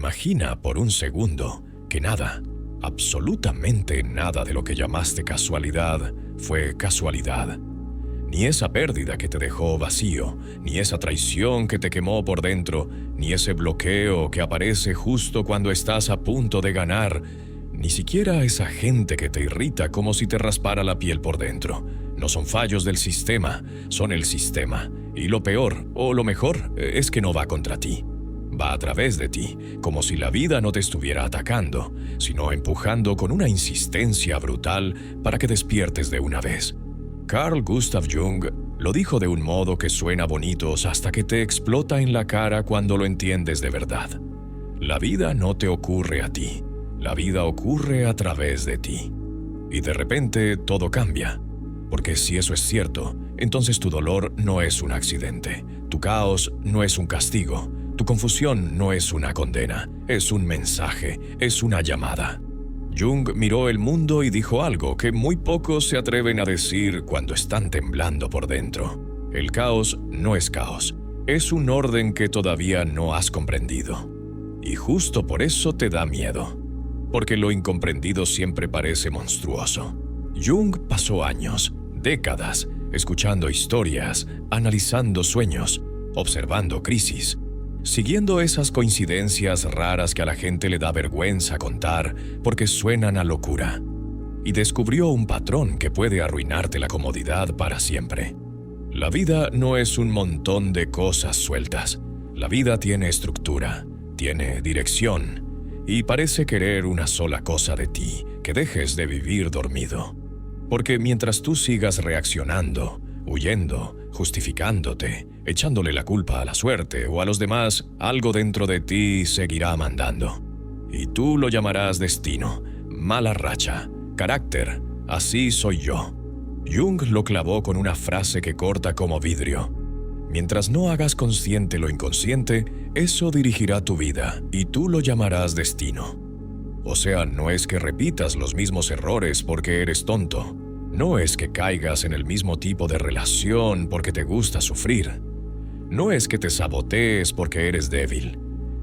Imagina por un segundo que nada, absolutamente nada de lo que llamaste casualidad fue casualidad. Ni esa pérdida que te dejó vacío, ni esa traición que te quemó por dentro, ni ese bloqueo que aparece justo cuando estás a punto de ganar, ni siquiera esa gente que te irrita como si te raspara la piel por dentro. No son fallos del sistema, son el sistema. Y lo peor, o lo mejor, es que no va contra ti. Va a través de ti, como si la vida no te estuviera atacando, sino empujando con una insistencia brutal para que despiertes de una vez. Carl Gustav Jung lo dijo de un modo que suena bonito hasta que te explota en la cara cuando lo entiendes de verdad. La vida no te ocurre a ti, la vida ocurre a través de ti. Y de repente todo cambia, porque si eso es cierto, entonces tu dolor no es un accidente, tu caos no es un castigo, tu confusión no es una condena, es un mensaje, es una llamada. Jung miró el mundo y dijo algo que muy pocos se atreven a decir cuando están temblando por dentro. El caos no es caos, es un orden que todavía no has comprendido. Y justo por eso te da miedo, porque lo incomprendido siempre parece monstruoso. Jung pasó años, décadas, escuchando historias, analizando sueños, observando crisis, siguiendo esas coincidencias raras que a la gente le da vergüenza contar porque suenan a locura. Y descubrió un patrón que puede arruinarte la comodidad para siempre. La vida no es un montón de cosas sueltas. La vida tiene estructura, tiene dirección, y parece querer una sola cosa de ti, que dejes de vivir dormido. Porque mientras tú sigas reaccionando, huyendo, justificándote, echándole la culpa a la suerte o a los demás, algo dentro de ti seguirá mandando. Y tú lo llamarás destino, mala racha, carácter, así soy yo. Jung lo clavó con una frase que corta como vidrio. Mientras no hagas consciente lo inconsciente, eso dirigirá tu vida y tú lo llamarás destino. O sea, no es que repitas los mismos errores porque eres tonto. No es que caigas en el mismo tipo de relación porque te gusta sufrir. No es que te sabotees porque eres débil.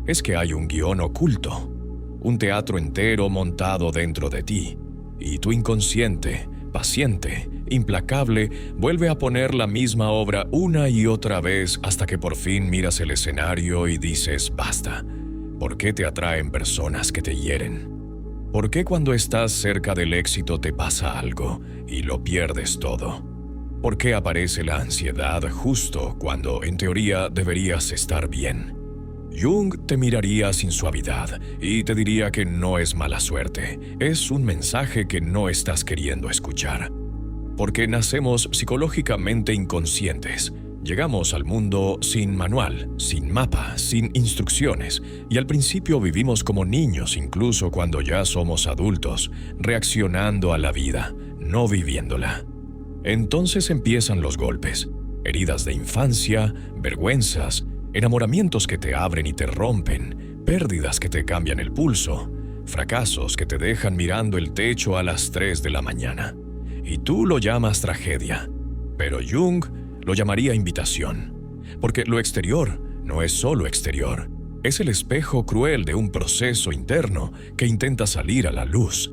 Es que hay un guión oculto, un teatro entero montado dentro de ti. Y tu inconsciente, paciente, implacable, vuelve a poner la misma obra una y otra vez hasta que por fin miras el escenario y dices basta. ¿Por qué te atraen personas que te hieren? ¿Por qué cuando estás cerca del éxito te pasa algo y lo pierdes todo? ¿Por qué aparece la ansiedad justo cuando en teoría deberías estar bien? Jung te miraría sin suavidad y te diría que no es mala suerte, es un mensaje que no estás queriendo escuchar. Porque nacemos psicológicamente inconscientes. Llegamos al mundo sin manual, sin mapa, sin instrucciones, y al principio vivimos como niños incluso cuando ya somos adultos, reaccionando a la vida, no viviéndola. Entonces empiezan los golpes, heridas de infancia, vergüenzas, enamoramientos que te abren y te rompen, pérdidas que te cambian el pulso, fracasos que te dejan mirando el techo a las 3 de la mañana. Y tú lo llamas tragedia, pero Jung lo llamaría invitación, porque lo exterior no es solo exterior, es el espejo cruel de un proceso interno que intenta salir a la luz.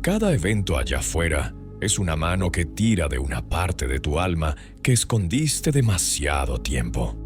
Cada evento allá afuera es una mano que tira de una parte de tu alma que escondiste demasiado tiempo.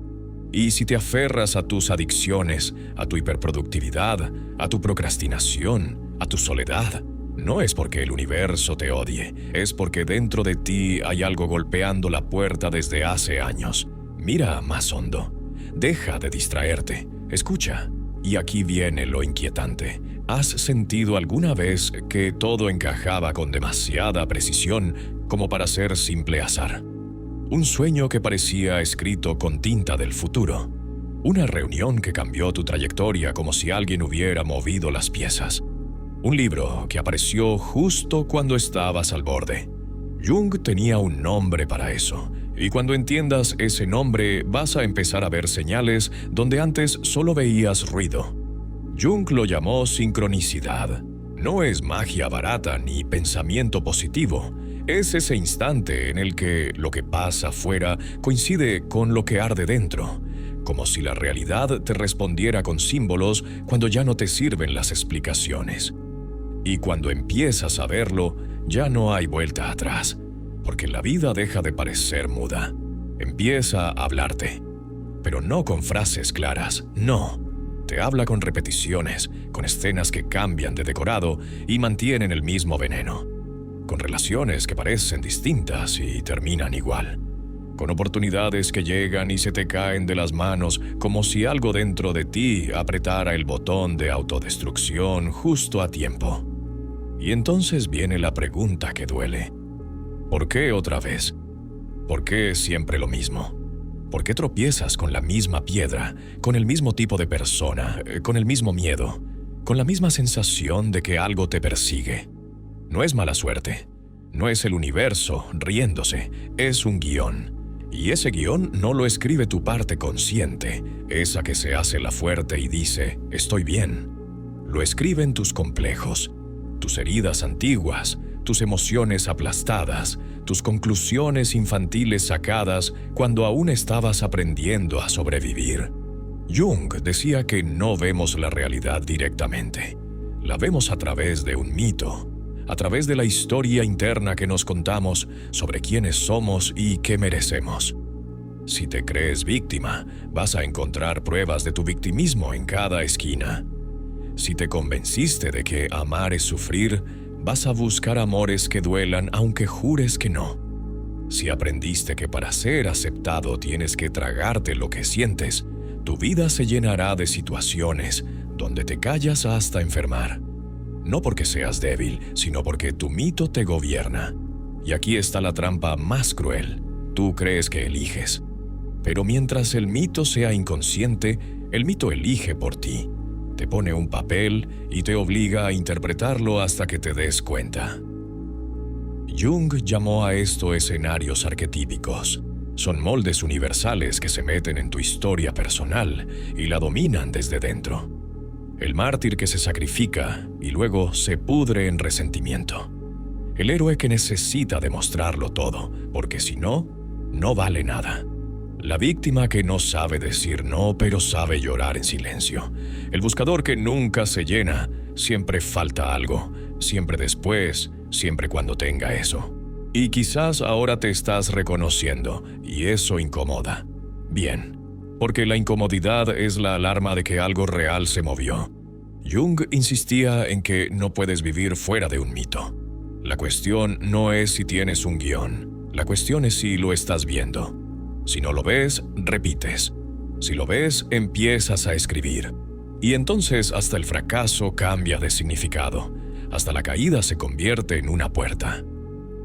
Y si te aferras a tus adicciones, a tu hiperproductividad, a tu procrastinación, a tu soledad, no es porque el universo te odie, es porque dentro de ti hay algo golpeando la puerta desde hace años. Mira más hondo. Deja de distraerte. Escucha. Y aquí viene lo inquietante. ¿Has sentido alguna vez que todo encajaba con demasiada precisión como para ser simple azar? Un sueño que parecía escrito con tinta del futuro. Una reunión que cambió tu trayectoria como si alguien hubiera movido las piezas. Un libro que apareció justo cuando estabas al borde. Jung tenía un nombre para eso, y cuando entiendas ese nombre vas a empezar a ver señales donde antes solo veías ruido. Jung lo llamó sincronicidad. No es magia barata ni pensamiento positivo. Es ese instante en el que lo que pasa afuera coincide con lo que arde dentro. como si la realidad te respondiera con símbolos cuando ya no te sirven las explicaciones. Y cuando empiezas a verlo, ya no hay vuelta atrás, porque la vida deja de parecer muda. Empieza a hablarte, pero no con frases claras, no. Te habla con repeticiones, con escenas que cambian de decorado y mantienen el mismo veneno, con relaciones que parecen distintas y terminan igual, con oportunidades que llegan y se te caen de las manos como si algo dentro de ti apretara el botón de autodestrucción justo a tiempo. Y entonces viene la pregunta que duele. ¿Por qué otra vez? ¿Por qué siempre lo mismo? ¿Por qué tropiezas con la misma piedra, con el mismo tipo de persona, con el mismo miedo, con la misma sensación de que algo te persigue? No es mala suerte, no es el universo riéndose, es un guión. Y ese guión no lo escribe tu parte consciente, esa que se hace la fuerte y dice, estoy bien. Lo escriben tus complejos, tus heridas antiguas, tus emociones aplastadas, tus conclusiones infantiles sacadas cuando aún estabas aprendiendo a sobrevivir. Jung decía que no vemos la realidad directamente. La vemos a través de un mito, a través de la historia interna que nos contamos sobre quiénes somos y qué merecemos. Si te crees víctima, vas a encontrar pruebas de tu victimismo en cada esquina. Si te convenciste de que amar es sufrir, vas a buscar amores que duelan aunque jures que no. Si aprendiste que para ser aceptado tienes que tragarte lo que sientes, tu vida se llenará de situaciones donde te callas hasta enfermar. No porque seas débil, sino porque tu mito te gobierna. Y aquí está la trampa más cruel. Tú crees que eliges. Pero mientras el mito sea inconsciente, el mito elige por ti. Te pone un papel y te obliga a interpretarlo hasta que te des cuenta. Jung llamó a esto escenarios arquetípicos. Son moldes universales que se meten en tu historia personal y la dominan desde dentro. El mártir que se sacrifica y luego se pudre en resentimiento. El héroe que necesita demostrarlo todo, porque si no, no vale nada. La víctima que no sabe decir no, pero sabe llorar en silencio. El buscador que nunca se llena, siempre falta algo, siempre después, siempre cuando tenga eso. Y quizás ahora te estás reconociendo, y eso incomoda. Bien, porque la incomodidad es la alarma de que algo real se movió. Jung insistía en que no puedes vivir fuera de un mito. La cuestión no es si tienes un guión, la cuestión es si lo estás viendo. Si no lo ves, repites. Si lo ves, empiezas a escribir. Y entonces hasta el fracaso cambia de significado. Hasta la caída se convierte en una puerta.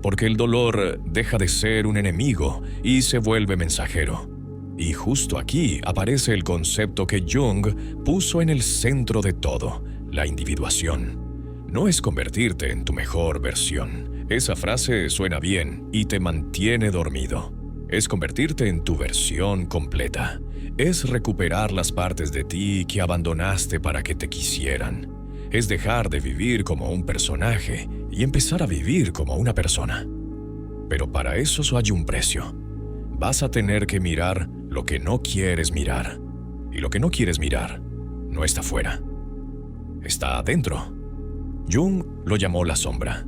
Porque el dolor deja de ser un enemigo y se vuelve mensajero. Y justo aquí aparece el concepto que Jung puso en el centro de todo, la individuación. No es convertirte en tu mejor versión. Esa frase suena bien y te mantiene dormido. Es convertirte en tu versión completa. Es recuperar las partes de ti que abandonaste para que te quisieran. Es dejar de vivir como un personaje y empezar a vivir como una persona. Pero para eso hay un precio. Vas a tener que mirar lo que no quieres mirar. Y lo que no quieres mirar no está fuera. Está adentro. Jung lo llamó la sombra.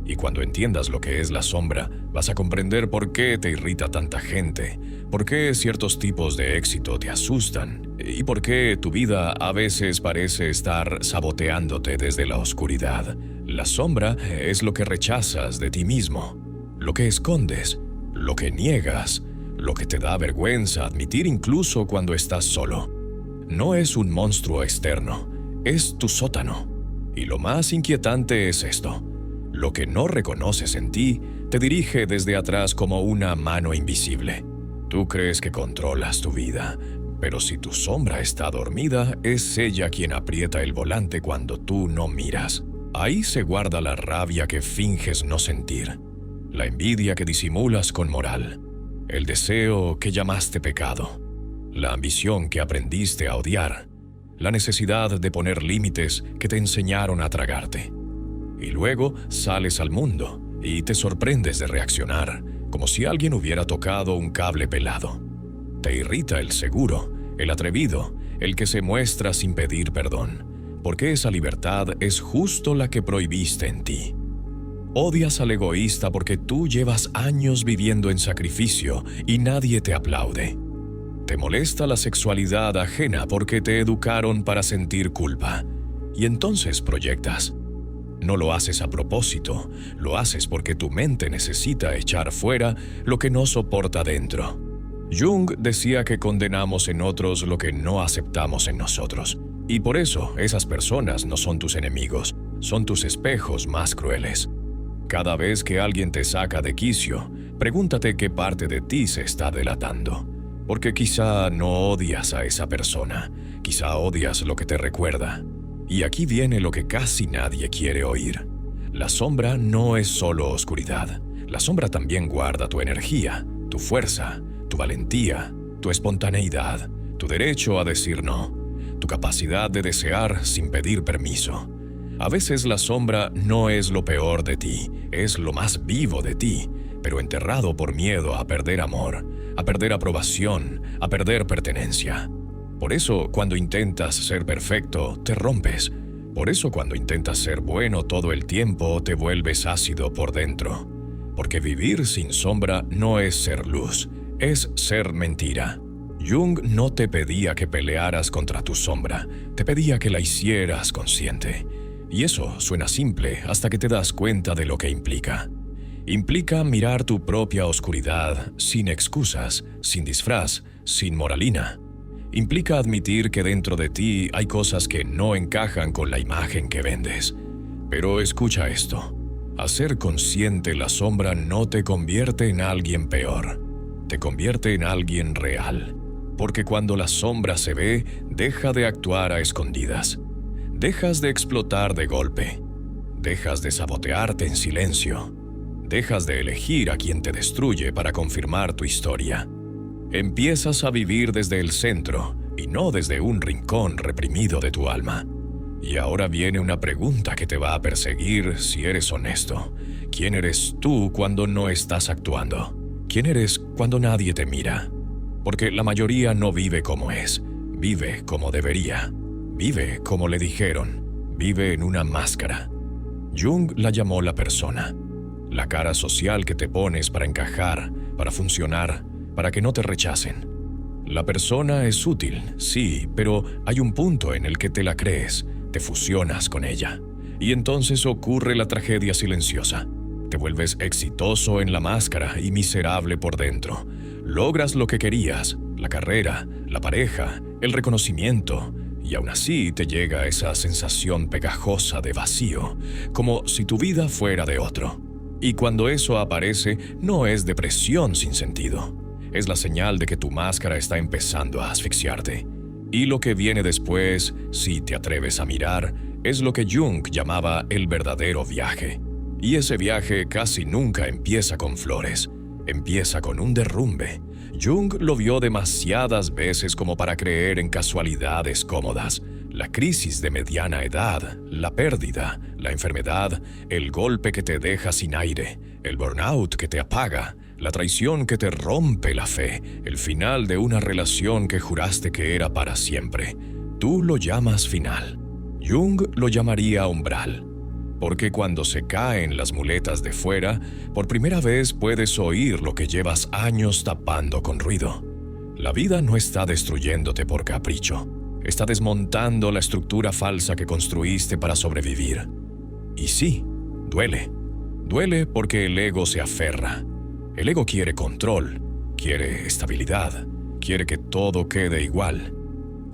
Y cuando entiendas lo que es la sombra, vas a comprender por qué te irrita tanta gente, por qué ciertos tipos de éxito te asustan y por qué tu vida a veces parece estar saboteándote desde la oscuridad. La sombra es lo que rechazas de ti mismo, lo que escondes, lo que niegas, lo que te da vergüenza admitir incluso cuando estás solo. No es un monstruo externo, es tu sótano. Y lo más inquietante es esto. Lo que no reconoces en ti te dirige desde atrás como una mano invisible. Tú crees que controlas tu vida, pero si tu sombra está dormida, es ella quien aprieta el volante cuando tú no miras. Ahí se guarda la rabia que finges no sentir, la envidia que disimulas con moral, el deseo que llamaste pecado, la ambición que aprendiste a odiar, la necesidad de poner límites que te enseñaron a tragarte. Y luego sales al mundo y te sorprendes de reaccionar, como si alguien hubiera tocado un cable pelado. Te irrita el seguro, el atrevido, el que se muestra sin pedir perdón, porque esa libertad es justo la que prohibiste en ti. Odias al egoísta porque tú llevas años viviendo en sacrificio y nadie te aplaude. Te molesta la sexualidad ajena porque te educaron para sentir culpa, y entonces proyectas. No lo haces a propósito, lo haces porque tu mente necesita echar fuera lo que no soporta dentro. Jung decía que condenamos en otros lo que no aceptamos en nosotros, y por eso esas personas no son tus enemigos, son tus espejos más crueles. Cada vez que alguien te saca de quicio, pregúntate qué parte de ti se está delatando. Porque quizá no odias a esa persona, quizá odias lo que te recuerda. Y aquí viene lo que casi nadie quiere oír. La sombra no es solo oscuridad. La sombra también guarda tu energía, tu fuerza, tu valentía, tu espontaneidad, tu derecho a decir no, tu capacidad de desear sin pedir permiso. A veces la sombra no es lo peor de ti, es lo más vivo de ti, pero enterrado por miedo a perder amor, a perder aprobación, a perder pertenencia. Por eso, cuando intentas ser perfecto, te rompes. Por eso, cuando intentas ser bueno todo el tiempo, te vuelves ácido por dentro. Porque vivir sin sombra no es ser luz, es ser mentira. Jung no te pedía que pelearas contra tu sombra, te pedía que la hicieras consciente. Y eso suena simple hasta que te das cuenta de lo que implica. Implica mirar tu propia oscuridad sin excusas, sin disfraz, sin moralina. Implica admitir que dentro de ti hay cosas que no encajan con la imagen que vendes. Pero escucha esto. Hacer consciente la sombra no te convierte en alguien peor. Te convierte en alguien real. Porque cuando la sombra se ve, deja de actuar a escondidas. Dejas de explotar de golpe. Dejas de sabotearte en silencio. Dejas de elegir a quien te destruye para confirmar tu historia. Empiezas a vivir desde el centro y no desde un rincón reprimido de tu alma. Y ahora viene una pregunta que te va a perseguir si eres honesto. ¿Quién eres tú cuando no estás actuando? ¿Quién eres cuando nadie te mira? Porque la mayoría no vive como es, vive como debería. Vive como le dijeron, vive en una máscara. Jung la llamó la persona. La cara social que te pones para encajar, para funcionar, para que no te rechacen. La persona es útil, sí, pero hay un punto en el que te la crees, te fusionas con ella. Y entonces ocurre la tragedia silenciosa. Te vuelves exitoso en la máscara y miserable por dentro. Logras lo que querías, la carrera, la pareja, el reconocimiento, y aún así te llega esa sensación pegajosa de vacío, como si tu vida fuera de otro. Y cuando eso aparece, no es depresión sin sentido. Es la señal de que tu máscara está empezando a asfixiarte. Y lo que viene después, si te atreves a mirar, es lo que Jung llamaba el verdadero viaje. Y ese viaje casi nunca empieza con flores, empieza con un derrumbe. Jung lo vio demasiadas veces como para creer en casualidades cómodas. La crisis de mediana edad, la pérdida, la enfermedad, el golpe que te deja sin aire, el burnout que te apaga, la traición que te rompe la fe, el final de una relación que juraste que era para siempre. Tú lo llamas final. Jung lo llamaría umbral. Porque cuando se caen las muletas de fuera, por primera vez puedes oír lo que llevas años tapando con ruido. La vida no está destruyéndote por capricho. Está desmontando la estructura falsa que construiste para sobrevivir. Y sí, duele. Duele porque el ego se aferra. El ego quiere control, quiere estabilidad, quiere que todo quede igual.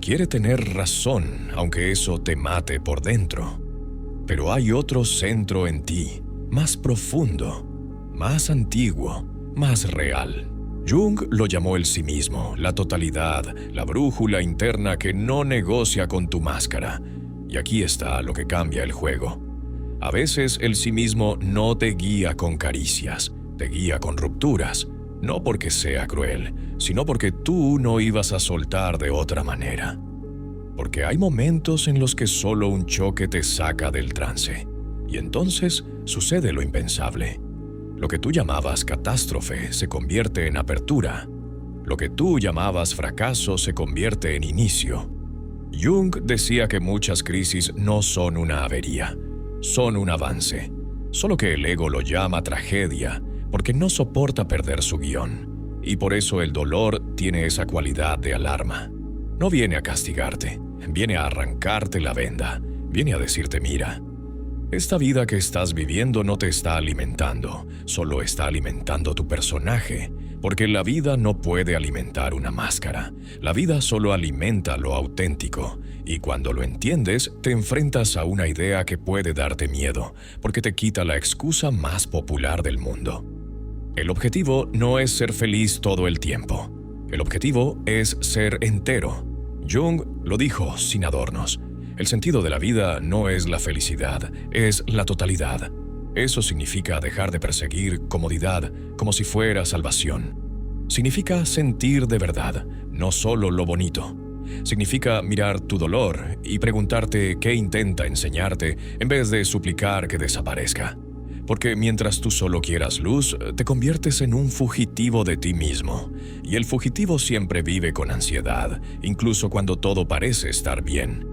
Quiere tener razón, aunque eso te mate por dentro. Pero hay otro centro en ti, más profundo, más antiguo, más real. Jung lo llamó el sí mismo, la totalidad, la brújula interna que no negocia con tu máscara. Y aquí está lo que cambia el juego. A veces el sí mismo no te guía con caricias, te guía con rupturas, no porque sea cruel, sino porque tú no ibas a soltar de otra manera. Porque hay momentos en los que solo un choque te saca del trance, y entonces sucede lo impensable. Lo que tú llamabas catástrofe se convierte en apertura. Lo que tú llamabas fracaso se convierte en inicio. Jung decía que muchas crisis no son una avería, son un avance. Solo que el ego lo llama tragedia porque no soporta perder su guión. Y por eso el dolor tiene esa cualidad de alarma. No viene a castigarte, viene a arrancarte la venda, viene a decirte: mira, esta vida que estás viviendo no te está alimentando, solo está alimentando tu personaje, porque la vida no puede alimentar una máscara. La vida solo alimenta lo auténtico, y cuando lo entiendes, te enfrentas a una idea que puede darte miedo, porque te quita la excusa más popular del mundo. El objetivo no es ser feliz todo el tiempo. El objetivo es ser entero. Jung lo dijo sin adornos. El sentido de la vida no es la felicidad, es la totalidad. Eso significa dejar de perseguir comodidad como si fuera salvación. Significa sentir de verdad, no solo lo bonito. Significa mirar tu dolor y preguntarte qué intenta enseñarte en vez de suplicar que desaparezca. Porque mientras tú solo quieras luz, te conviertes en un fugitivo de ti mismo. Y el fugitivo siempre vive con ansiedad, incluso cuando todo parece estar bien.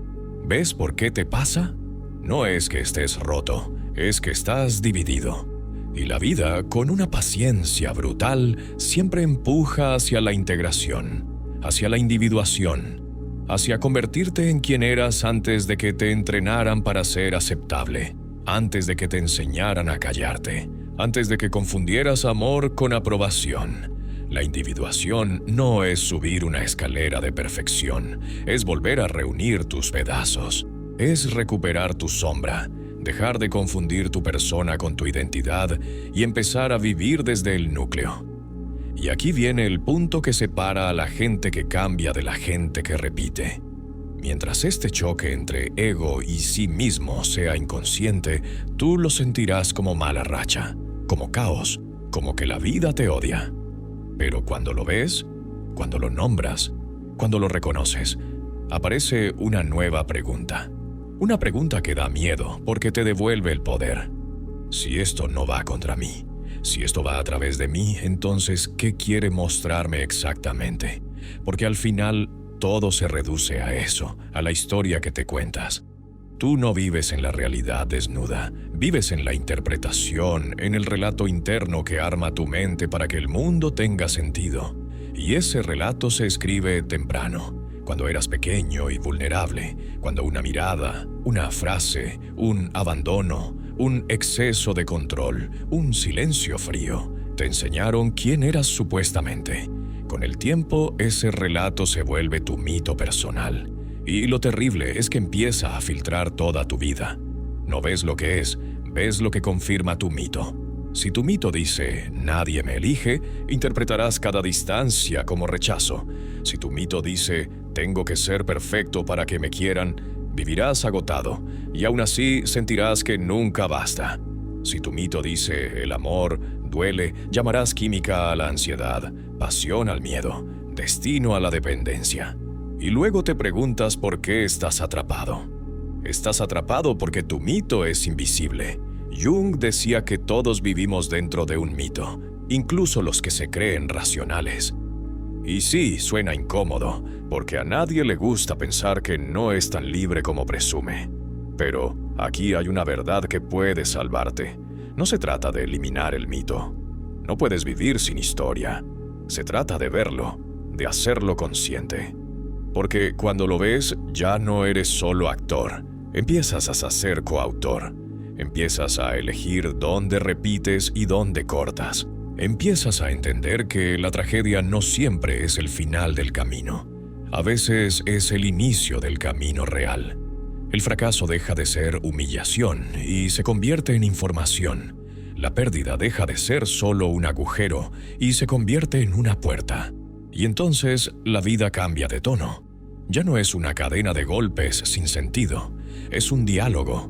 ¿Ves por qué te pasa? No es que estés roto, es que estás dividido. Y la vida, con una paciencia brutal, siempre empuja hacia la integración, hacia la individuación, hacia convertirte en quien eras antes de que te entrenaran para ser aceptable, antes de que te enseñaran a callarte, antes de que confundieras amor con aprobación. La individuación no es subir una escalera de perfección, es volver a reunir tus pedazos, es recuperar tu sombra, dejar de confundir tu persona con tu identidad y empezar a vivir desde el núcleo. Y aquí viene el punto que separa a la gente que cambia de la gente que repite. Mientras este choque entre ego y sí mismo sea inconsciente, tú lo sentirás como mala racha, como caos, como que la vida te odia. Pero cuando lo ves, cuando lo nombras, cuando lo reconoces, aparece una nueva pregunta. Una pregunta que da miedo porque te devuelve el poder. Si esto no va contra mí, si esto va a través de mí, entonces, ¿qué quiere mostrarme exactamente? Porque al final, todo se reduce a eso, a la historia que te cuentas. Tú no vives en la realidad desnuda, vives en la interpretación, en el relato interno que arma tu mente para que el mundo tenga sentido. Y ese relato se escribe temprano, cuando eras pequeño y vulnerable, cuando una mirada, una frase, un abandono, un exceso de control, un silencio frío, te enseñaron quién eras supuestamente. Con el tiempo, ese relato se vuelve tu mito personal. Y lo terrible es que empieza a filtrar toda tu vida. No ves lo que es, ves lo que confirma tu mito. Si tu mito dice, nadie me elige, interpretarás cada distancia como rechazo. Si tu mito dice, tengo que ser perfecto para que me quieran, vivirás agotado, y aún así sentirás que nunca basta. Si tu mito dice, el amor duele, llamarás química a la ansiedad, pasión al miedo, destino a la dependencia. Y luego te preguntas por qué estás atrapado. Estás atrapado porque tu mito es invisible. Jung decía que todos vivimos dentro de un mito, incluso los que se creen racionales. Y sí, suena incómodo, porque a nadie le gusta pensar que no es tan libre como presume. Pero aquí hay una verdad que puede salvarte. No se trata de eliminar el mito. No puedes vivir sin historia. Se trata de verlo, de hacerlo consciente. Porque cuando lo ves, ya no eres solo actor. Empiezas a ser coautor. Empiezas a elegir dónde repites y dónde cortas. Empiezas a entender que la tragedia no siempre es el final del camino. A veces es el inicio del camino real. El fracaso deja de ser humillación y se convierte en información. La pérdida deja de ser solo un agujero y se convierte en una puerta. Y entonces la vida cambia de tono. Ya no es una cadena de golpes sin sentido, es un diálogo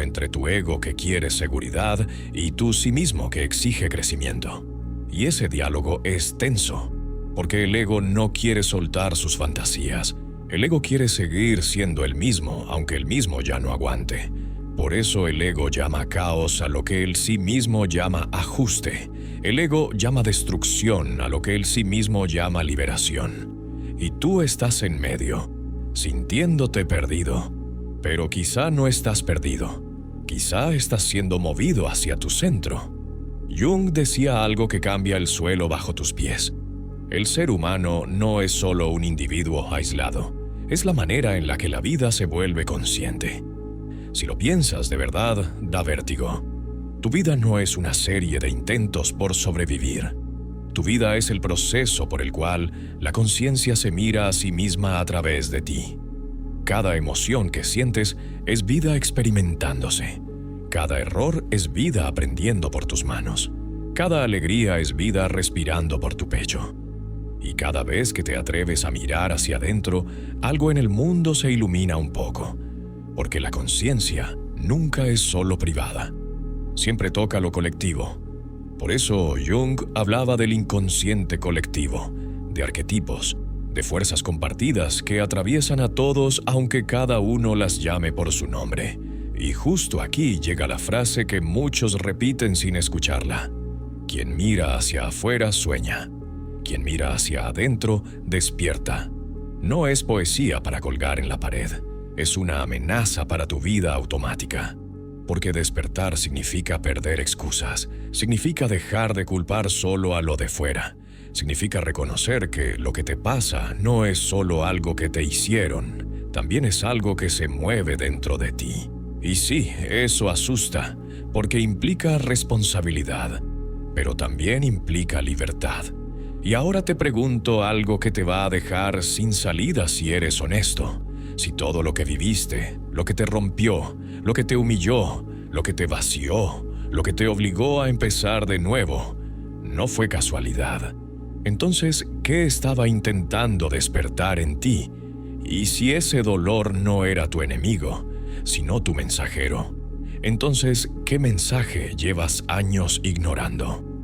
entre tu ego que quiere seguridad y tú sí mismo que exige crecimiento. Y ese diálogo es tenso, porque el ego no quiere soltar sus fantasías. El ego quiere seguir siendo el mismo, aunque el mismo ya no aguante. Por eso el ego llama caos a lo que él sí mismo llama ajuste. El ego llama destrucción a lo que él sí mismo llama liberación. Y tú estás en medio, sintiéndote perdido. Pero quizá no estás perdido. Quizá estás siendo movido hacia tu centro. Jung decía algo que cambia el suelo bajo tus pies. El ser humano no es solo un individuo aislado. Es la manera en la que la vida se vuelve consciente. Si lo piensas de verdad, da vértigo. Tu vida no es una serie de intentos por sobrevivir. Tu vida es el proceso por el cual la conciencia se mira a sí misma a través de ti. Cada emoción que sientes es vida experimentándose. Cada error es vida aprendiendo por tus manos. Cada alegría es vida respirando por tu pecho. Y cada vez que te atreves a mirar hacia adentro, algo en el mundo se ilumina un poco. Porque la conciencia nunca es solo privada. Siempre toca lo colectivo. Por eso Jung hablaba del inconsciente colectivo, de arquetipos, de fuerzas compartidas que atraviesan a todos aunque cada uno las llame por su nombre. Y justo aquí llega la frase que muchos repiten sin escucharla. Quien mira hacia afuera sueña. Quien mira hacia adentro despierta. No es poesía para colgar en la pared. Es una amenaza para tu vida automática. Porque despertar significa perder excusas, significa dejar de culpar solo a lo de fuera, significa reconocer que lo que te pasa no es solo algo que te hicieron, también es algo que se mueve dentro de ti. Y sí, eso asusta, porque implica responsabilidad, pero también implica libertad. Y ahora te pregunto algo que te va a dejar sin salida si eres honesto. Si todo lo que viviste, lo que te rompió, lo que te humilló, lo que te vació, lo que te obligó a empezar de nuevo, no fue casualidad. Entonces, ¿qué estaba intentando despertar en ti? Y si ese dolor no era tu enemigo, sino tu mensajero, entonces, ¿qué mensaje llevas años ignorando?